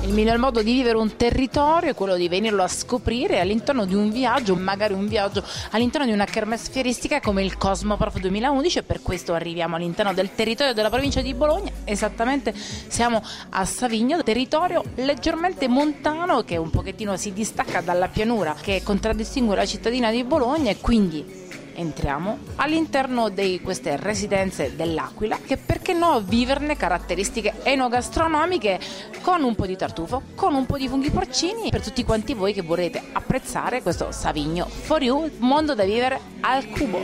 Il miglior modo di vivere un territorio è quello di venirlo a scoprire all'interno di un viaggio, magari un viaggio all'interno di una kermesse fieristica come il Cosmoprof 2011, e per questo arriviamo all'interno del territorio della provincia di Bologna. Esattamente, siamo a Savigno, territorio leggermente montano che un pochettino si distacca dalla pianura che contraddistingue la cittadina di Bologna, e quindi entriamo all'interno di queste residenze dell'Aquila, che perché no viverne caratteristiche enogastronomiche con un po' di tartufo, con un po' di funghi porcini, per tutti quanti voi che vorrete apprezzare questo Savigno for you, mondo da vivere al cubo.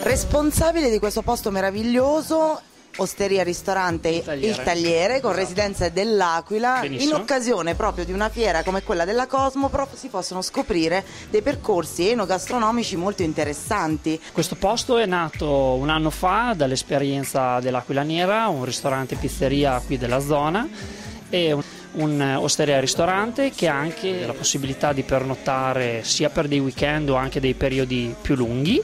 Responsabile di questo posto meraviglioso, Osteria Ristorante Il Tagliere, con residenze dell'Aquila. Benissimo. In occasione proprio di una fiera come quella della Cosmoprof si possono scoprire dei percorsi enogastronomici molto interessanti. Questo posto è nato un anno fa dall'esperienza dell'Aquila Nera, un ristorante pizzeria qui della zona, e un osteria ristorante che ha anche la possibilità di pernottare sia per dei weekend o anche dei periodi più lunghi.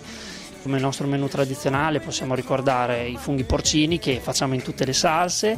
Come nostro menù tradizionale possiamo ricordare i funghi porcini che facciamo in tutte le salse,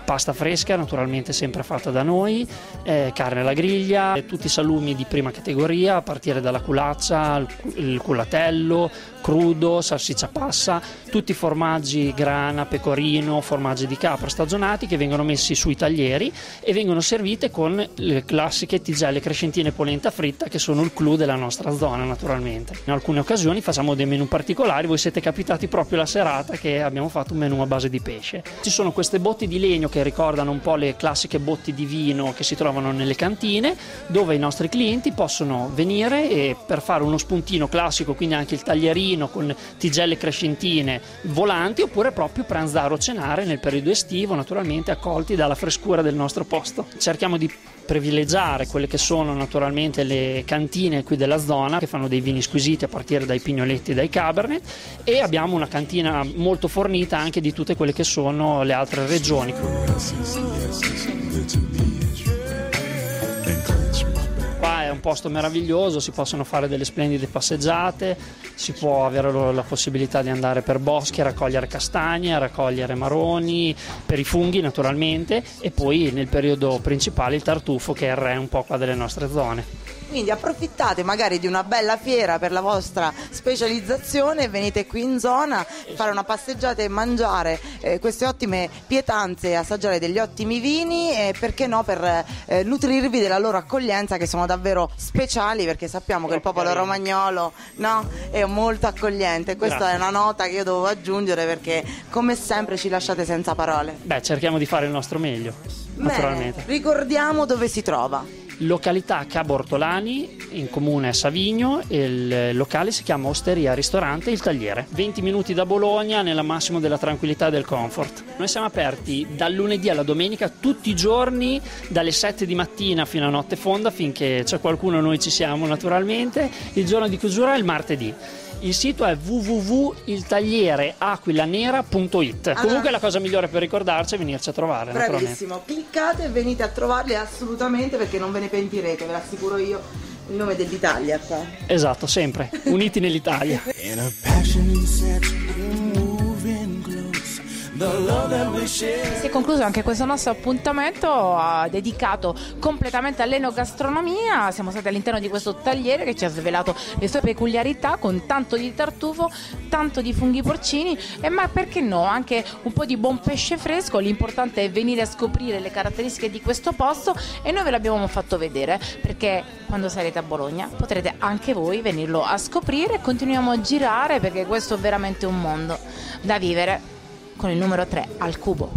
pasta fresca naturalmente sempre fatta da noi, carne alla griglia, tutti i salumi di prima categoria a partire dalla culaccia, il culatello, crudo, salsiccia passa, tutti i formaggi grana, pecorino, formaggi di capra stagionati che vengono messi sui taglieri e vengono servite con le classiche tigelle crescentine polenta fritta che sono il clou della nostra zona naturalmente. In alcune occasioni facciamo dei menù particolari, voi siete capitati proprio la serata che abbiamo fatto un menù a base di pesce. Ci sono queste botti di legno che ricordano un po' le classiche botti di vino che si trovano nelle cantine, dove i nostri clienti possono venire e per fare uno spuntino classico, quindi anche il taglierino con tigelle crescentine volanti, oppure proprio pranzare o cenare nel periodo estivo, naturalmente accolti dalla frescura del nostro posto. Cerchiamo di privilegiare quelle che sono naturalmente le cantine qui della zona che fanno dei vini squisiti a partire dai pignoletti e dai cabernet, e abbiamo una cantina molto fornita anche di tutte quelle che sono le altre regioni. Qua è un posto meraviglioso, si possono fare delle splendide passeggiate, si può avere la possibilità di andare per boschi a raccogliere castagne, a raccogliere maroni, per i funghi naturalmente, e poi nel periodo principale il tartufo che è il re un po' qua delle nostre zone. Quindi approfittate magari di una bella fiera per la vostra specializzazione, venite qui in zona a fare una passeggiata e mangiare queste ottime pietanze e assaggiare degli ottimi vini, e perché no per nutrirvi della loro accoglienza, che sono davvero speciali, perché sappiamo che il popolo romagnolo, no, è molto accogliente. Questa Grazie. è una nota che io dovevo aggiungere, perché come sempre ci lasciate senza parole. Beh, cerchiamo di fare il nostro meglio, naturalmente. Bene, ricordiamo dove si trova. Località Cabo Ortolani, in comune Savigno, e il locale si chiama Osteria Ristorante Il Tagliere. 20 minuti da Bologna, nella massimo della tranquillità e del comfort. Noi siamo aperti dal lunedì alla domenica tutti i giorni, dalle 7 di mattina fino a notte fonda, finché c'è qualcuno noi ci siamo naturalmente. Il giorno di chiusura è il martedì. Il sito è www.iltagliereaquilanera.it. Comunque la cosa migliore per ricordarci è venirci a trovare. Bravissimo, cliccate e venite a trovarli assolutamente, perché non ve ne pentirete, ve l'assicuro io, il nome dell'Italia qua. Esatto, sempre, uniti nell'Italia. Si è concluso anche questo nostro appuntamento dedicato completamente all'enogastronomia. Siamo stati all'interno di questo tagliere che ci ha svelato le sue peculiarità, con tanto di tartufo, tanto di funghi porcini, e ma perché no anche un po' di buon pesce fresco. L'importante è venire a scoprire le caratteristiche di questo posto, e noi ve l'abbiamo fatto vedere, perché quando sarete a Bologna potrete anche voi venirlo a scoprire. Continuiamo a girare, perché questo è veramente un mondo da vivere con il numero 3 al cubo.